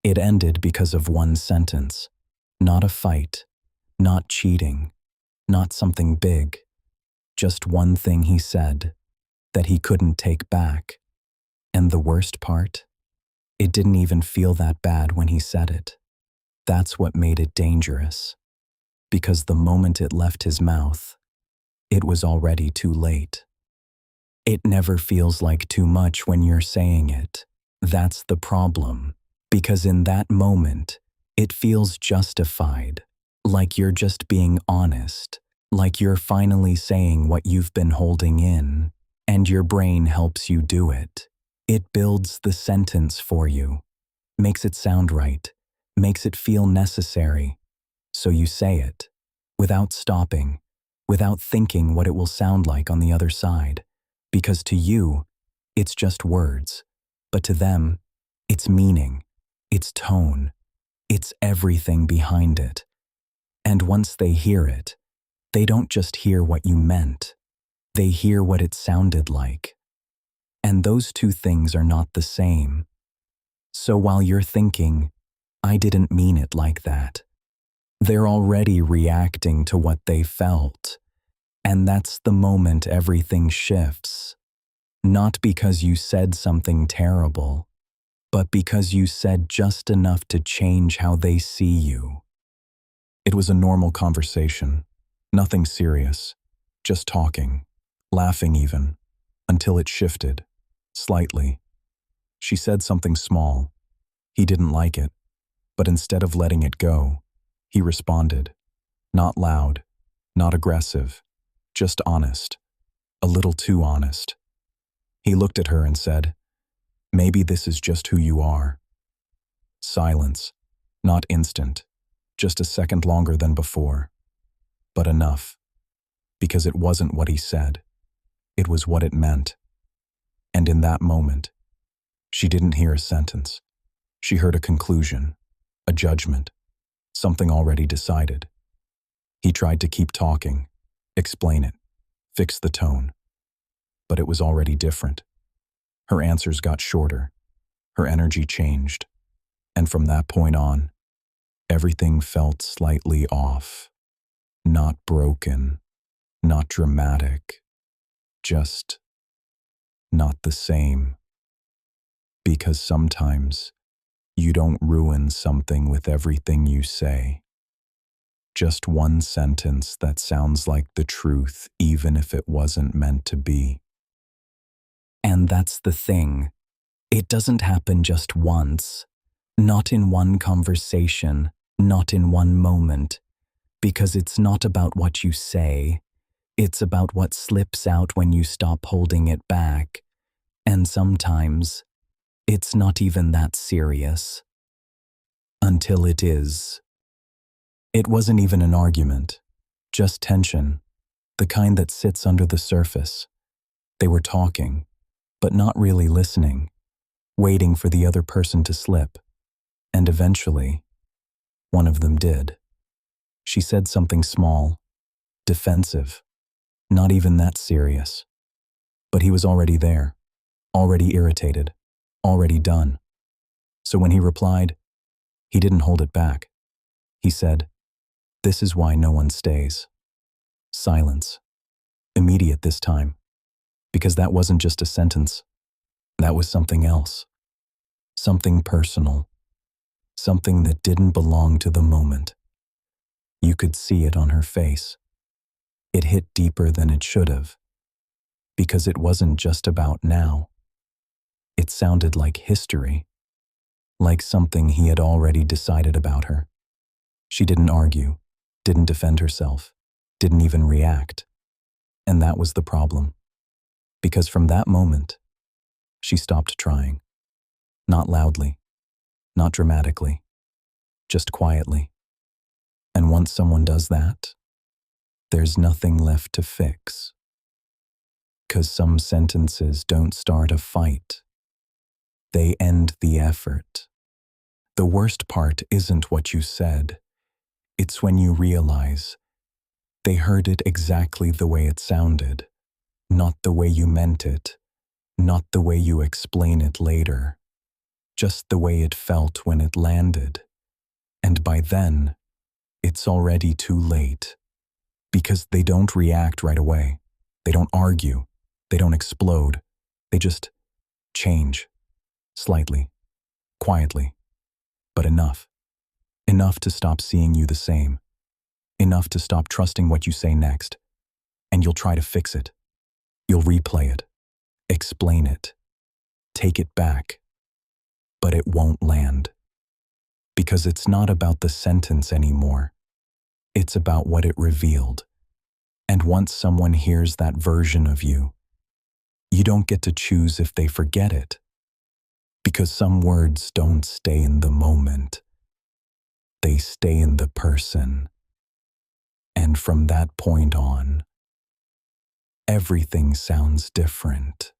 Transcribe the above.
It ended because of one sentence. Not a fight, not cheating, not something big. Just one thing he said that he couldn't take back. And the worst part? It didn't even feel that bad when he said it. That's what made it dangerous. Because the moment it left his mouth, it was already too late. It never feels like too much when you're saying it. That's the problem. Because in that moment, it feels justified. Like you're just being honest. Like you're finally saying what you've been holding in. And your brain helps you do it. It builds the sentence for you. Makes it sound right. Makes it feel necessary. So you say it. Without stopping. Without thinking what it will sound like on the other side. Because to you, it's just words. But to them, it's meaning. It's tone. It's everything behind it. And once they hear it, they don't just hear what you meant. They hear what it sounded like. And those two things are not the same. So while you're thinking, I didn't mean it like that, they're already reacting to what they felt. And that's the moment everything shifts. Not because you said something terrible, but because you said just enough to change how they see you. It was a normal conversation, nothing serious, just talking, laughing even, until it shifted, slightly. She said something small. He didn't like it, but instead of letting it go, he responded. Not loud, not aggressive, just honest, a little too honest. He looked at her and said, "Maybe this is just who you are." Silence, not instant, just a second longer than before. But enough, because it wasn't what he said. It was what it meant. And in that moment, she didn't hear a sentence. She heard a conclusion, a judgment, something already decided. He tried to keep talking, explain it, fix the tone. But it was already different. Her answers got shorter. Her energy changed. And from that point on, everything felt slightly off. Not broken, not dramatic, just not the same. Because sometimes you don't ruin something with everything you say. Just one sentence that sounds like the truth even if it wasn't meant to be. And that's the thing. It doesn't happen just once. Not in one conversation, not in one moment. Because it's not about what you say. It's about what slips out when you stop holding it back. And sometimes, it's not even that serious. Until it is. It wasn't even an argument. Just tension. The kind that sits under the surface. They were talking, but not really listening. Waiting for the other person to slip. And eventually, one of them did. She said something small, defensive, not even that serious. But he was already there, already irritated, already done. So when he replied, he didn't hold it back. He said, "This is why no one stays." Silence. Immediate this time. Because that wasn't just a sentence. That was something else. Something personal. Something that didn't belong to the moment. You could see it on her face. It hit deeper than it should have. Because it wasn't just about now. It sounded like history. Like something he had already decided about her. She didn't argue, didn't defend herself, didn't even react. And that was the problem. Because from that moment, she stopped trying. Not loudly, not dramatically, just quietly. And once someone does that, there's nothing left to fix. 'Cause some sentences don't start a fight. They end the effort. The worst part isn't what you said. It's when you realize they heard it exactly the way it sounded, not the way you meant it, not the way you explain it later. just the way it felt when it landed. And by then, it's already too late. Because they don't react right away. They don't argue. They don't explode. They just change. Slightly. Quietly. But enough. Enough to stop seeing you the same. Enough to stop trusting what you say next. And you'll try to fix it. You'll replay it. Explain it. Take it back. But it won't land. Because it's not about the sentence anymore. It's about what it revealed. And once someone hears that version of you, you don't get to choose if they forget it. Because some words don't stay in the moment. They stay in the person. And from that point on, everything sounds different.